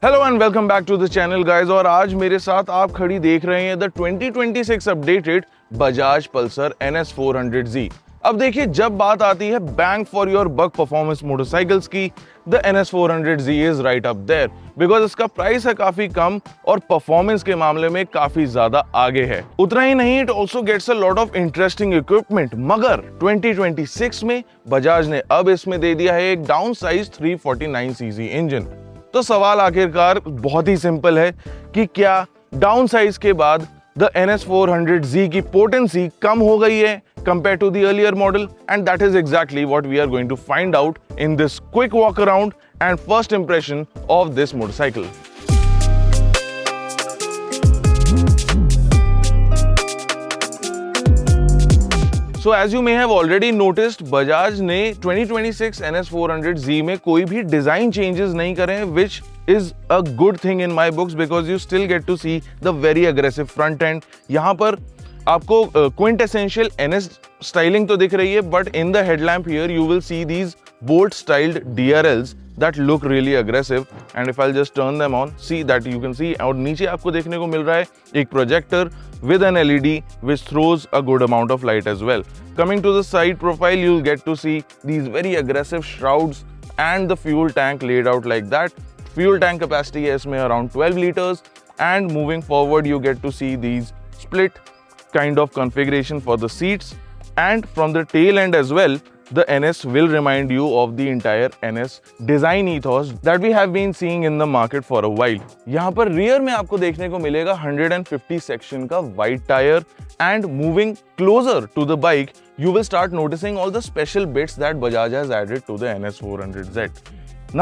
Hello and welcome back to the channel guys. और आज मेरे साथ आप खड़ी देख रहे हैं the 2026 updated Bajaj Pulsar NS 400Z। अब देखिए, जब बात आती है bang for your buck performance motorcycles की, the NS 400Z is right up there because इसका प्राइस है काफी कम और परफॉर्मेंस के मामले में काफी ज्यादा आगे है। उतना ही नहीं, it also gets a lot of interesting equipment. मगर 2026 में बजाज ने अब इसमें दे दिया है एक डाउन साइज 349cc इंजन। तो सवाल आखिरकार बहुत ही सिंपल है कि क्या डाउन साइज के बाद द NS 400Z की पोटेंसी कम हो गई है compare to the earlier model? And that is exactly what we are going to find out in this quick walk around and first impression of this motorcycle. So as you may have already noticed, Bajaj ने 2026 NS 400Z में कोई भी design changes नहीं करे हैं, which is a good thing in my books because you still get to see the very aggressive front end. यहाँ पर आपको quintessential NS styling तो दिख रही है, but in the headlamp here you will see these bolt styled DRLs that look really aggressive. And if I'll just turn them on, see that you can see, और नीचे आपको देखने को मिल रहा है एक projector with an LED which throws a good amount of light as well. Coming to the side profile, you'll get to see these very aggressive shrouds and the fuel tank laid out like that. Fuel tank capacity है इसमें around 12 liters, and moving forward you get to see these split kind of configuration for the seats, and from the tail end as well, the NS will remind you of the entire NS design ethos that we have been seeing in the market for a while. यहाँ पर rear में आपको देखने को मिलेगा 150 section का wide tire, and moving closer to the bike, you will start noticing all the special bits that Bajaj has added to the NS 400Z.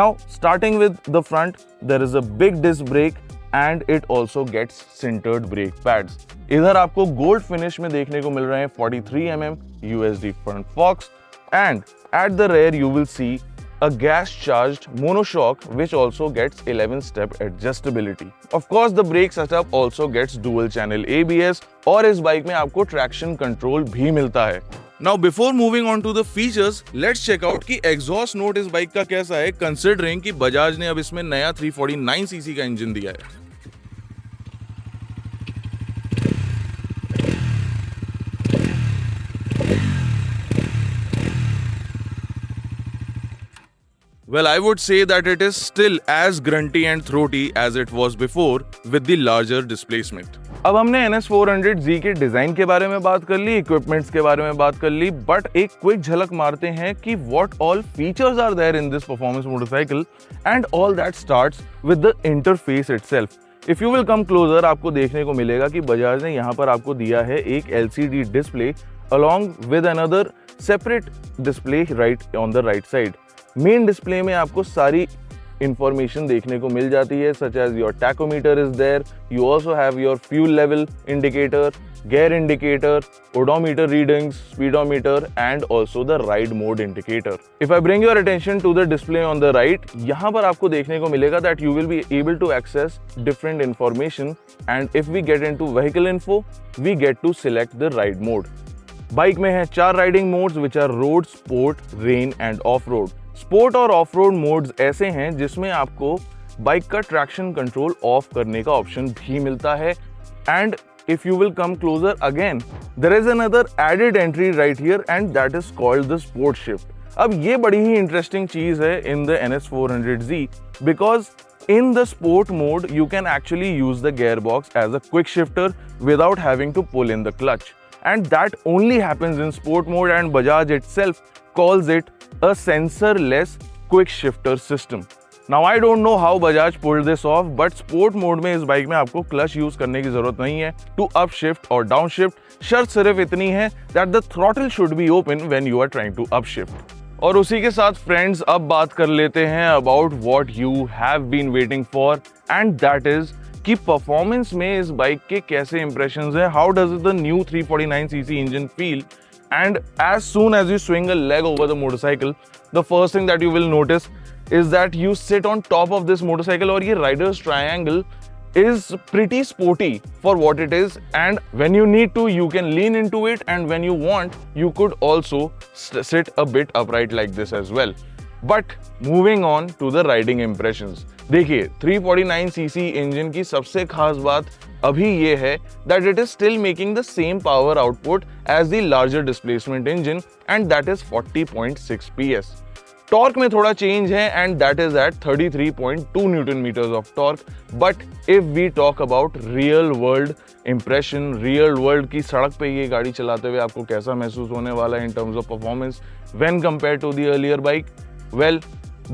Now, starting with the front, there is a big disc brake and it also gets sintered brake pads. इधर आपको gold finish में देखने को मिल रहे हैं 43 mm USD front forks, and at the rear you will see a gas charged monoshock which also gets 11-step adjustability. Of course, the brake setup also gets dual channel ABS, और इस bike में आपको traction control भी मिलता है। Now before moving on to the features, let's check out कि exhaust note इस bike का कैसा है, considering कि बजाज ने अब इसमें नया 349cc का इंजन दिया है। Well, I would say that it is still as grunty and throaty as it was before with the larger displacement. अब हमने NS 400Z के डिजाइन के बारे में बात कर ली, इक्विपमेंट्स के बारे में बात कर ली, बट एक क्विक झलक मारते हैं कि what all features are there in this performance motorcycle, and all that starts with the interface itself. If you will come closer, आपको देखने को मिलेगा कि बजाज ने यहाँ पर आपको दिया है एक LCD display along with another separate display right on the right side. Main display में आपको सारी इंफॉर्मेशन देखने को मिल जाती है, such as your tachometer is there, you also have your fuel level indicator, gear indicator, odometer readings, speedometer, and also the ride mode indicator. If I bring your attention to the display on the right, यहाँ पर आपको देखने को मिलेगा that you will be able to access different information, and if we get into vehicle info, we get to select the ride mode. Bike में है 4 riding modes which are road, sport, rain and off-road. Sport और of road modes ऐसे हैं जिसमें आपको bike का traction control of करने का ऑप्शन भी मिलता है, and if you will come closer again, there is another added entry right here, and that is called the sport shift. अब ये बड़ी ही इंटरेस्टिंग चीज है in the NS 400Z because in the sport mode you can actually use the gearbox as a quick shifter without having to pull in the clutch, and that only happens in sport mode, and Bajaj itself calls it a sensor-less quick shifter system. Now I don't know how Bajaj pulled this off, but sport mode में इस bike में आपको clutch use करने की जरूरत नहीं है to up shift और down shift। शर्त सिर्फ इतनी है that the throttle should be open when you are trying to up shift। और उसी के साथ फ्रेंड्स, अब बात कर लेते हैं about what you have been waiting for, and that is कि परफॉर्मेंस में इस बाइक के कैसे इंप्रेशंस हैं, how does the new 349cc engine feel, and as soon as you swing a leg over the motorcycle, the first thing that you will notice is that you sit on top of this motorcycle, और ये rider's triangle is pretty sporty for what it is, and when you need to you can lean into it, and when you want you could also sit a bit upright like this as well. But moving on to the riding impressions, देखिए 349 CC engine की सबसे खास बात अभी ये है that it is still making the same power output as the larger displacement engine and that is 40.6 PS. Torque में थोड़ा चेंज है and that is at 33.2 newton meters of torque. But if we talk about real world impression, real world की सड़क पे ये गाड़ी चलाते हुए आपको कैसा महसूस होने वाला है in terms of performance when compare to the earlier bike, well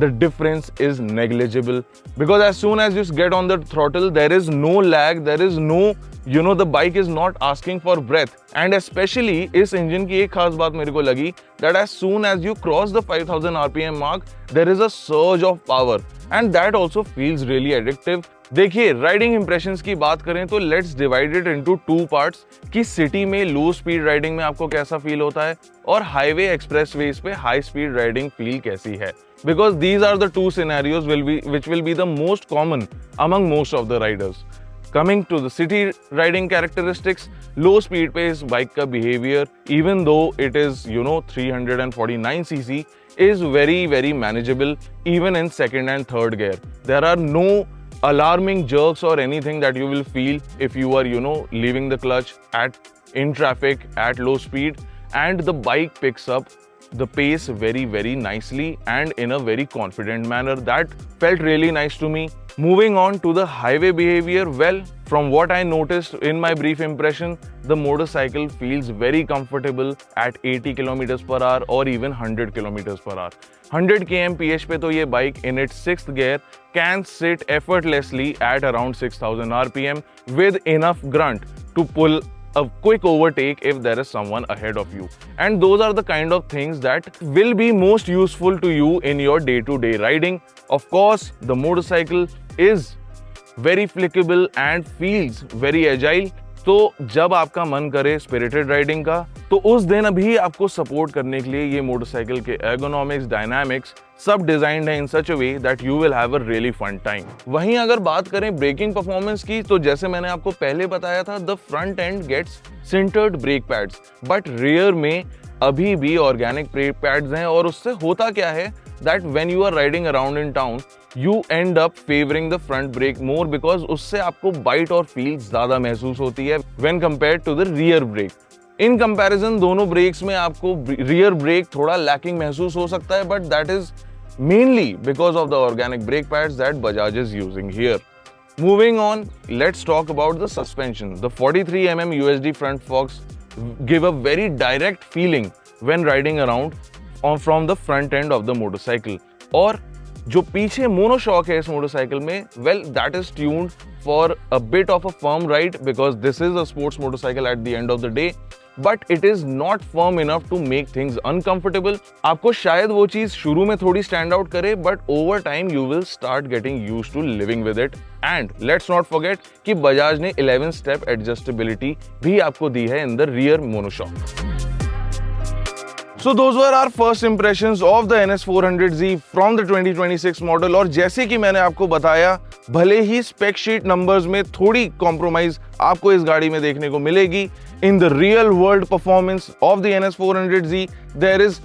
the difference is negligible because as soon as you get on the throttle there is no lag, there is no, the bike is not asking for breath. And especially इस engine की एक खास बात मेरे को लगी that as soon as you cross the 5000 rpm mark there is a surge of power and that also feels really addictive. देखिए riding impressions की बात करें तो let's divide it into two parts कि सिटी में लो स्पीड राइडिंग में आपको कैसा फील होता है और हाईवे एक्सप्रेसवेज पे हाई स्पीड राइडिंग फील कैसी है. Because these are the two scenarios which will be the most common among most of the riders. Coming to the city riding characteristics, low speed पे इस bike का behavior, even though it is 349 cc, is very manageable even in second and third gear. There are no alarming jerks or anything that you will feel if you are leaving the clutch in traffic at low speed, and the bike picks up the pace very nicely and in a very confident manner. That felt really nice to me. Moving on to the highway behavior, well, from what I noticed in my brief impression, the motorcycle feels very comfortable at 80 km per hour or even 100 km per hour. 100 kmph पे तो ये bike in its sixth gear can sit effortlessly at around 6000 rpm with enough grunt to pull a quick overtake if there is someone ahead of you. And those are the kind of things that will be most useful to you in your day-to-day riding. Of course, the motorcycle is very flexible and feels very agile. तो जब आपका मन करे spirited riding का तो उस दिन भी आपको सपोर्ट करने के लिए ये मोटरसाइकिल के एर्गोनॉमिक्स, डायनामिक्स सब डिजाइन्ड है in such a way that you will have a really fun time. वहीं अगर बात करें ब्रेकिंग परफॉर्मेंस की तो जैसे मैंने आपको पहले बताया था, the front end gets sintered brake pads but rear में अभी भी ऑर्गेनिक ब्रेक पैड्स हैं. और उससे होता क्या है that when you are riding around in town you end up favoring the front brake more because उससे आपको bite और feel ज़्यादा महसूस होती है when compared to the rear brake. In comparison दोनों brakes में आपको rear brake थोड़ा lacking महसूस हो सकता है, but that is mainly because of the organic brake pads that Bajaj is using here. Moving on, let's talk about the suspension. The 43 mm USD front forks give a very direct feeling when riding around from the front end of the motorcycle. और जो पीछे monoshock है इस motorcycle में, well, that is tuned for a bit of a firm ride because this is a sports motorcycle at the end of the day, but it is not firm enough to make things uncomfortable. आपको शायद वो चीज शुरू में थोड़ी stand out करे, but over time you will start getting used to living with it. And let's not forget कि बजाज ने 11 step adjustability भी आपको दी है in the rear monoshock. So those were our first impressions of the NS400Z from the 2026 model. और जैसे कि मैंने आपको बताया, भले ही स्पेक शीट नंबर्स में थोड़ी कॉम्प्रोमाइज आपको इस गाड़ी में देखने को मिलेगी, in the real world performance of the NS400Z there is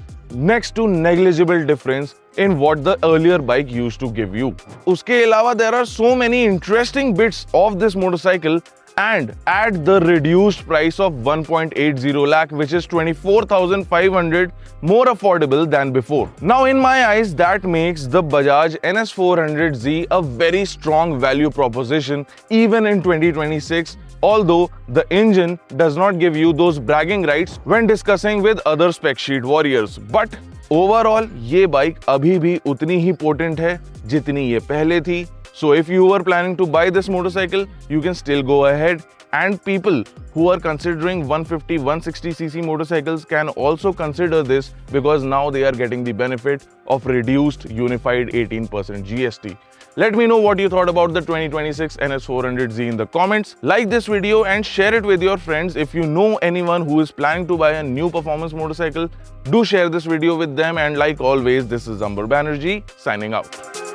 next to negligible difference in what the earlier bike used to give you. उसके अलावा there are so many interesting bits of this motorcycle and at the reduced price of 1.80 lakh, which is 24,500 more affordable than before. Now in my eyes that makes the Bajaj NS400Z a very strong value proposition even in 2026, although the engine does not give you those bragging rights when discussing with other spec sheet warriors. But overall ये bike अभी भी उतनी ही potent है जितनी ये पहले थी. So if you were planning to buy this motorcycle, you can still go ahead. And people who are considering 150, 160cc motorcycles can also consider this because now they are getting the benefit of reduced unified 18% GST. Let me know what you thought about the 2026 NS400Z in the comments. Like this video and share it with your friends. If you know anyone who is planning to buy a new performance motorcycle, do share this video with them. And like always, this is Amber Banerjee signing out.